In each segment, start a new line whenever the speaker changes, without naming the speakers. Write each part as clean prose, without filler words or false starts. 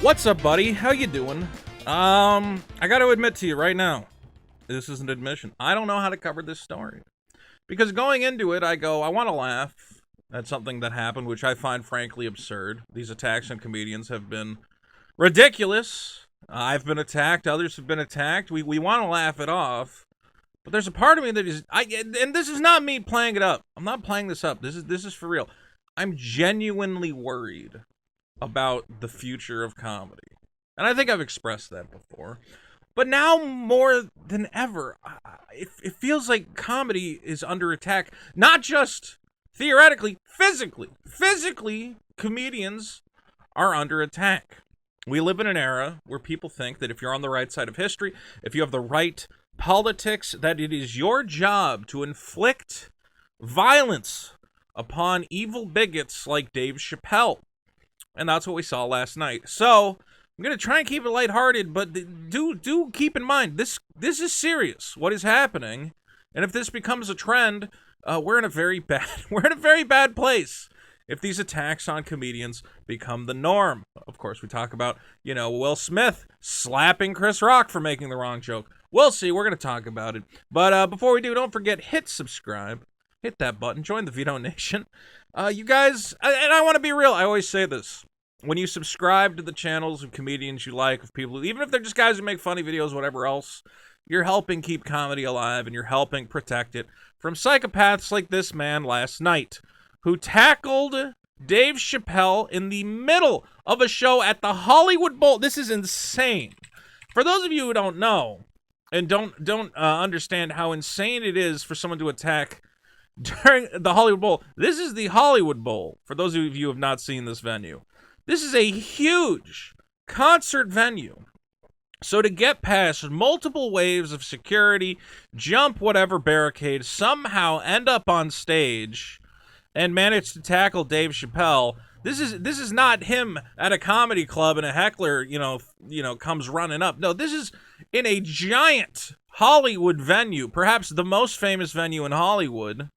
What's up, buddy? How you doing? I gotta admit to you right now, this is an admission. I don't know how to cover this story. Because going into it, I go, I want to laugh at something that happened, which I find frankly absurd. These attacks on comedians have been ridiculous. I've been attacked. Others have been attacked. We want to laugh it off. But there's a part of me that is, and this is not me playing it up. I'm not playing this up. This is for real. I'm genuinely worried about the future of comedy. And I think I've expressed that before. But now more than ever, it feels like comedy is under attack. Not just theoretically, physically. Physically, comedians are under attack. We live in an era where people think that if you're on the right side of history, if you have the right politics, that it is your job to inflict violence upon evil bigots like Dave Chappelle. And that's what we saw last night. So, I'm going to try and keep it lighthearted, but do keep in mind, this is serious, what is happening. And if this becomes a trend, we're in a very bad place. If these attacks on comedians become the norm. Of course, we talk about, Will Smith slapping Chris Rock for making the wrong joke. We'll see. We're going to talk about it. But before we do, don't forget, hit subscribe. Hit that button. Join the Vito Nation. You guys, and I want to be real. I always say this. When you subscribe to the channels of comedians you like, of people, even if they're just guys who make funny videos, whatever else, you're helping keep comedy alive, and you're helping protect it from psychopaths like this man last night, who tackled Dave Chappelle in the middle of a show at the Hollywood Bowl. This is insane. For those of you who don't know, and don't understand how insane it is for someone to attack during the Hollywood Bowl, this is the Hollywood Bowl, for those of you who have not seen this venue. This is a huge concert venue. So to get past multiple waves of security, jump whatever barricade, somehow end up on stage and manage to tackle Dave Chappelle, this is not him at a comedy club and a heckler, comes running up. No, this is in a giant Hollywood venue, perhaps the most famous venue in Hollywood,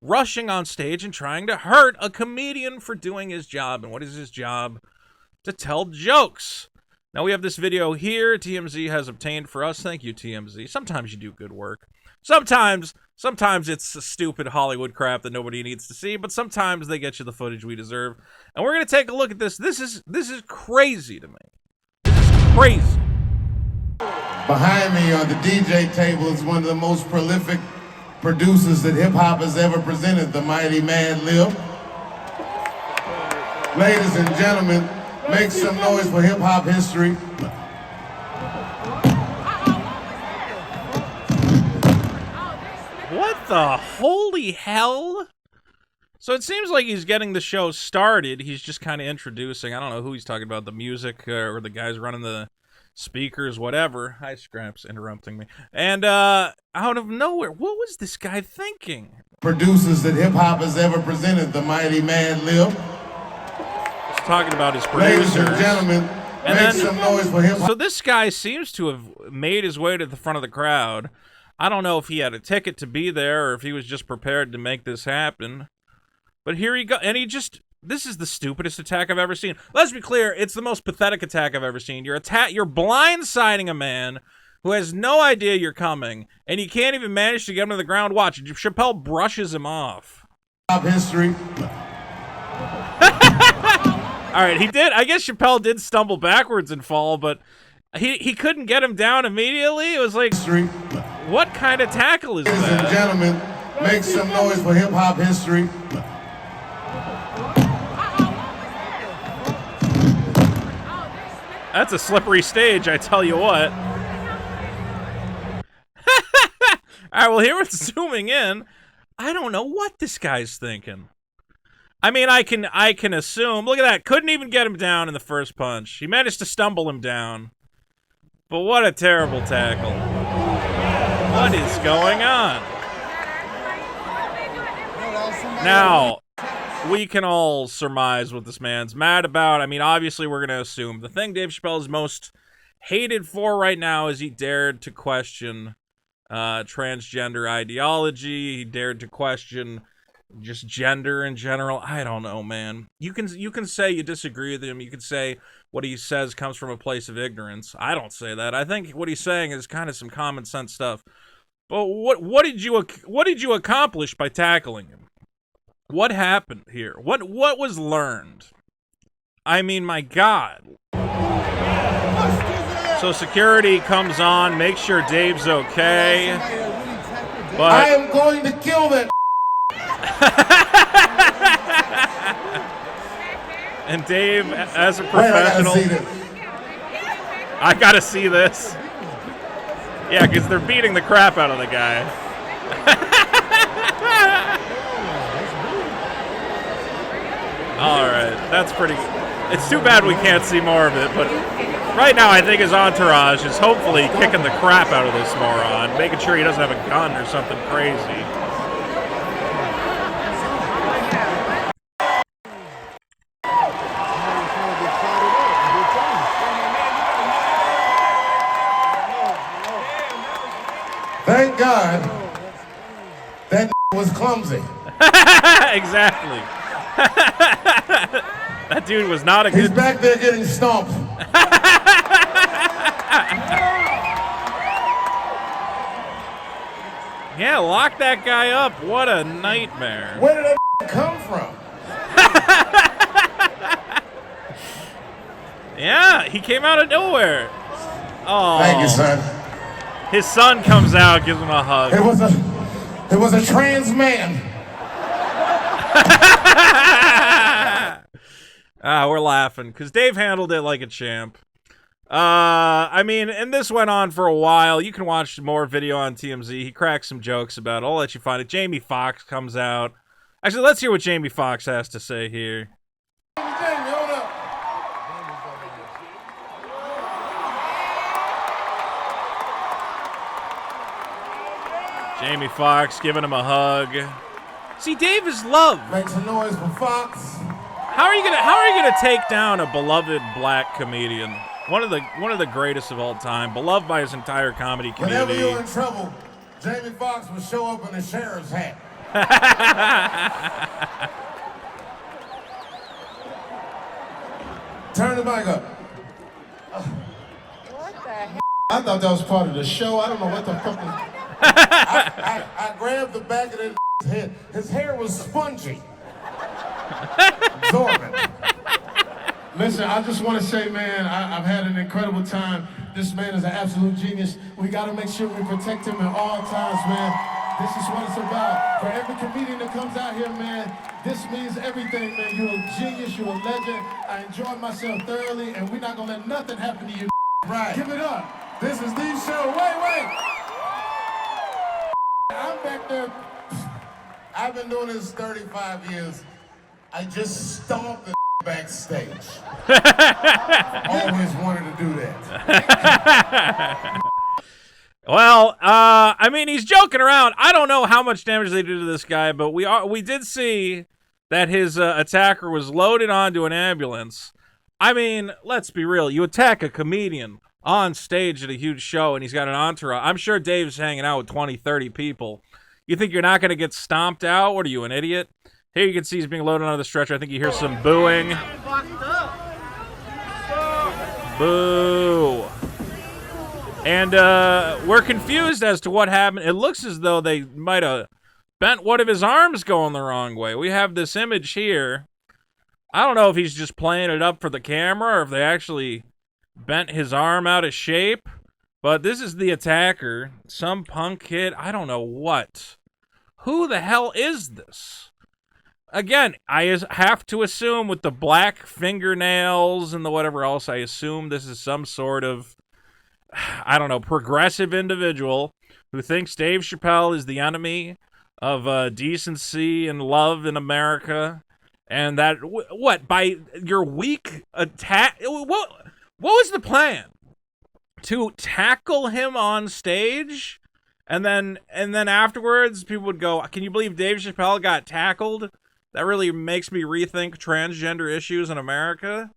rushing on stage and trying to hurt a comedian for doing his job. And what is his job? To tell jokes. Now we have this video here TMZ has obtained for us. Thank you, TMZ. Sometimes you do good work. Sometimes it's stupid Hollywood crap that nobody needs to see, but sometimes they get you the footage we deserve. And we're going to take a look at this. This is crazy to me. This is crazy.
Behind me on the DJ table is one of the most prolific producers that hip-hop has ever presented, the mighty Mad Lib. Ladies and gentlemen, make some noise for hip-hop history.
What the holy hell? So it seems like he's getting the show started. He's just kind of introducing. I don't know who he's talking about, the music or the guys running the speakers, whatever. Hi, Scraps, interrupting me. And out of nowhere, what was this guy thinking?
Producers that hip-hop has ever presented, the mighty Mad Lib.
He's talking about his producers.
Ladies and gentlemen, make some noise for hip-hop.
So this guy seems to have made his way to the front of the crowd. I don't know if he had a ticket to be there or if he was just prepared to make this happen. But here he go, and this is the stupidest attack I've ever seen. Let's be clear, it's the most pathetic attack I've ever seen. You're blindsiding a man who has no idea you're coming, and he can't even manage to get him to the ground. Watch, Chappelle brushes him off.
History.
All right, he did. I guess Chappelle did stumble backwards and fall, but he couldn't get him down immediately. It was like, what kind of tackle is that?
Ladies and gentlemen, make some noise for hip-hop history.
That's a slippery stage, I tell you what. All right, well, here it's zooming in. I don't know what this guy's thinking. I mean, I can assume. Look at that. Couldn't even get him down in the first punch. He managed to stumble him down. But what a terrible tackle. What is going on? Now, we can all surmise what this man's mad about. I mean, obviously, we're going to assume. The thing Dave Chappelle is most hated for right now is he dared to question transgender ideology. He dared to question just gender in general. I don't know, man. You can say you disagree with him. You can say what he says comes from a place of ignorance. I don't say that. I think what he's saying is kind of some common sense stuff. But what did you accomplish by tackling him? What happened here? What was learned? I mean, my God. So security comes on, makes sure Dave's okay. But
I am going to kill that.
And Dave, as a professional, I gotta see this. Yeah, because they're beating the crap out of the guy. All right, that's pretty. It's too bad we can't see more of it, but right now I think his entourage is hopefully kicking the crap out of this moron, making sure he doesn't have a gun or something crazy.
Thank God that was clumsy.
Exactly. That dude was not a good...
He's back there getting stomped.
Yeah, lock that guy up. What a nightmare.
Where did that come from?
Yeah, he came out of nowhere. Oh.
Thank you, son.
His son comes out, gives him a hug.
It was a trans man.
We're laughing because Dave handled it like a champ. I mean, and this went on for a while. You can watch more video on TMZ. He cracks some jokes about it. I'll let you find it. Jamie Foxx comes out. Actually, let's hear what Jamie Foxx has to say here.
Jamie, hold up.
Jamie Foxx giving him a hug. See, Dave is loved.
Make some noise for Foxx.
How are you gonna take down a beloved black comedian? One of the greatest of all time, beloved by his entire comedy community.
Whenever you're in trouble, Jamie Foxx will show up in a sheriff's hat. Turn the mic up.
What the hell?
I thought that was part of the show. I don't know what the fuck was... I grabbed the back of his head. His hair was spongy. Absorbent.
Listen, I just want to say, man, I've had an incredible time. This man is an absolute genius. We got to make sure we protect him at all times, man. This is what it's about. For every comedian that comes out here, man, this means everything, man. You're a genius. You're a legend. I enjoyed myself thoroughly, and we're not going to let nothing happen to you.
Right.
Give it up.
This is the show. Wait.
I'm back there.
I've been doing this 35 years. I just stomped the backstage. Always wanted to do that.
Well, I mean, he's joking around. I don't know how much damage they did to this guy, but we did see that his attacker was loaded onto an ambulance. I mean, let's be real. You attack a comedian on stage at a huge show, and he's got an entourage. I'm sure Dave's hanging out with 20, 30 people. You think you're not going to get stomped out? What are you, an idiot? Here you can see he's being loaded onto the stretcher. I think you hear some booing. Boo. And we're confused as to what happened. It looks as though they might have bent one of his arms going the wrong way. We have this image here. I don't know if he's just playing it up for the camera or if they actually bent his arm out of shape. But this is the attacker. Some punk kid. I don't know what. Who the hell is this? Again, I have to assume with the black fingernails and the whatever else, I assume this is some sort of, I don't know, progressive individual who thinks Dave Chappelle is the enemy of decency and love in America. And that, what, by your weak attack, what was the plan? To tackle him on stage? And then afterwards, people would go, can you believe Dave Chappelle got tackled? That really makes me rethink transgender issues in America.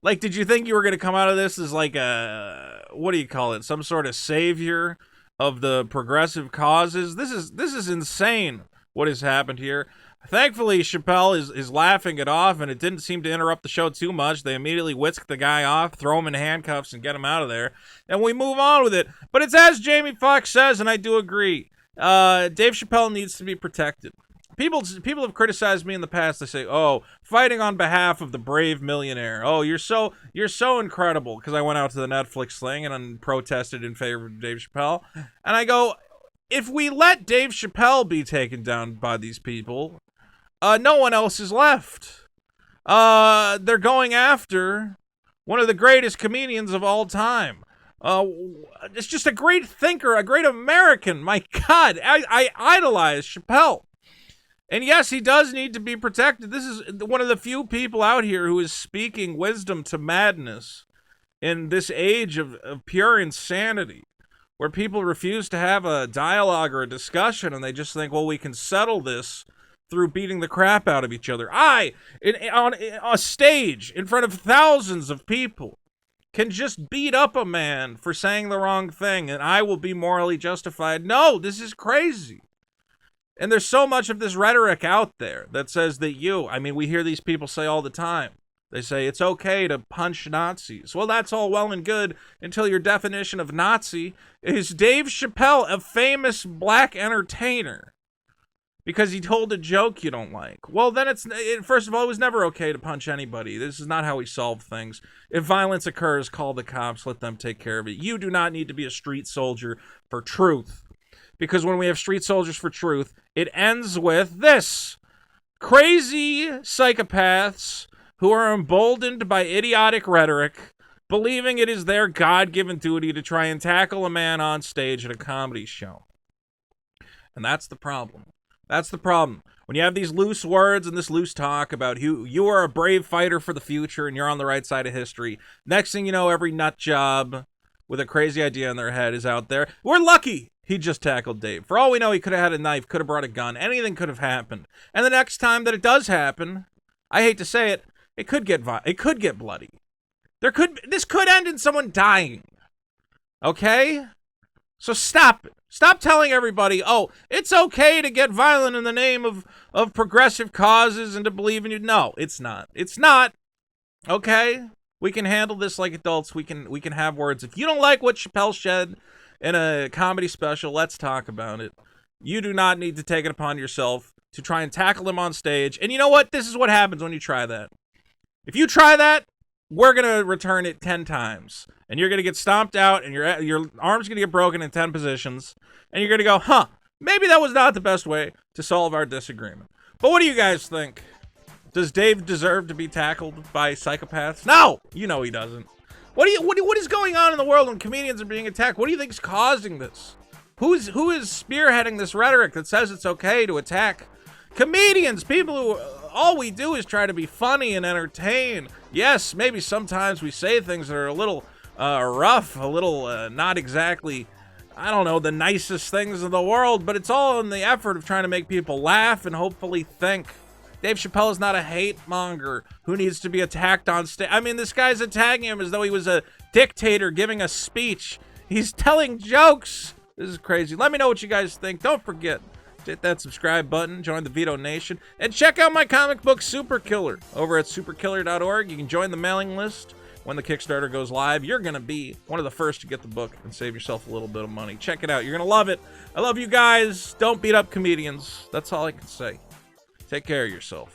Like, did you think you were going to come out of this as like a, what do you call it? Some sort of savior of the progressive causes? This is insane what has happened here. Thankfully, Chappelle is laughing it off, and it didn't seem to interrupt the show too much. They immediately whisk the guy off, throw him in handcuffs, and get him out of there, and we move on with it. But it's as Jamie Foxx says, and I do agree. Dave Chappelle needs to be protected. People have criticized me in the past. They say, "Oh, fighting on behalf of the brave millionaire. Oh, you're so incredible." Because I went out to the Netflix thing and protested in favor of Dave Chappelle, and I go, if we let Dave Chappelle be taken down by these people, no one else is left. They're going after one of the greatest comedians of all time. It's just a great thinker, a great American. My God, I idolize Chappelle. And yes, he does need to be protected. This is one of the few people out here who is speaking wisdom to madness in this age of pure insanity, where people refuse to have a dialogue or a discussion, and they just think, well, we can settle this through beating the crap out of each other. On a stage in front of thousands of people, can just beat up a man for saying the wrong thing, and I will be morally justified. No, this is crazy. And there's so much of this rhetoric out there that says that we hear these people say all the time. They say it's okay to punch Nazis. Well, that's all well and good until your definition of Nazi is Dave Chappelle, a famous black entertainer, because he told a joke you don't like. Well, then first of all, it was never okay to punch anybody. This is not how we solve things. If violence occurs, call the cops, let them take care of it. You do not need to be a street soldier for truth. Because when we have street soldiers for truth, it ends with this. Crazy psychopaths who are emboldened by idiotic rhetoric, believing it is their God-given duty to try and tackle a man on stage at a comedy show. And that's the problem. That's the problem. When you have these loose words and this loose talk about you are a brave fighter for the future and you're on the right side of history, next thing you know, every nut job with a crazy idea in their head is out there. We're lucky he just tackled Dave. For all we know, he could have had a knife, could have brought a gun. Anything could have happened. And the next time that it does happen, I hate to say it, it could get bloody. This could end in someone dying. Okay? So stop it. Stop telling everybody, oh, it's okay to get violent in the name of progressive causes and to believe in you. No, it's not. It's not. Okay? We can handle this like adults. We can have words. If you don't like what Chappelle said in a comedy special, let's talk about it. You do not need to take it upon yourself to try and tackle him on stage. And you know what? This is what happens when you try that. If you try that, we're going to return it 10 times. And you're going to get stomped out, and your arm's going to get broken in 10 positions. And you're going to go, maybe that was not the best way to solve our disagreement. But what do you guys think? Does Dave deserve to be tackled by psychopaths? No! You know he doesn't. What is going on in the world when comedians are being attacked? What do you think is causing this? Who is spearheading this rhetoric that says it's okay to attack comedians? People who all we do is try to be funny and entertain. Yes, maybe sometimes we say things that are a little rough, a little not exactly, I don't know, the nicest things in the world, but it's all in the effort of trying to make people laugh and hopefully think. Dave Chappelle is not a hate monger who needs to be attacked on stage. I mean, this guy's attacking him as though he was a dictator giving a speech. He's telling jokes. This is crazy. Let me know what you guys think. Don't forget to hit that subscribe button, join the Vito Nation, and check out my comic book Super Killer over at superkiller.org. You can join the mailing list. When the Kickstarter goes live, you're going to be one of the first to get the book and save yourself a little bit of money. Check it out. You're going to love it. I love you guys. Don't beat up comedians. That's all I can say. Take care of yourself.